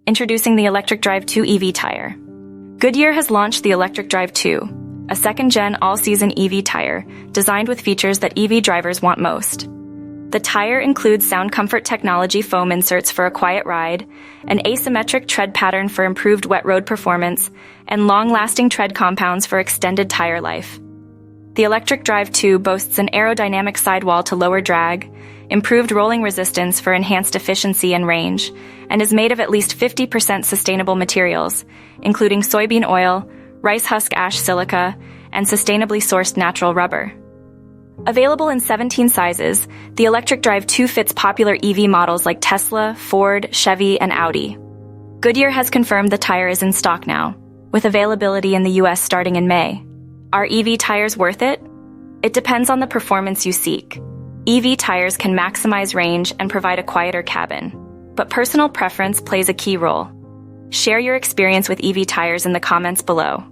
Introducing the ElectricDrive 2 EV tire. Goodyear has launched the ElectricDrive 2, a second-gen all-season EV tire designed with features that EV drivers want most. The tire includes SoundComfort Technology foam inserts for a quiet ride, an asymmetric tread pattern for improved wet road performance, and long-lasting tread compounds for extended tire life. The ElectricDrive 2 boasts an aerodynamic sidewall to lower drag, improved rolling resistance for enhanced efficiency and range, and is made of at least 50% sustainable materials, including soybean oil, rice husk ash silica, and sustainably sourced natural rubber. Available in 17 sizes, the ElectricDrive 2 fits popular EV models like Tesla, Ford, Chevy, and Audi. Goodyear has confirmed the tire is in stock now, with availability in the US starting in May. Are EV tires worth it? It depends on the performance you seek. EV tires can maximize range and provide a quieter cabin, but personal preference plays a key role. Share your experience with EV tires in the comments below.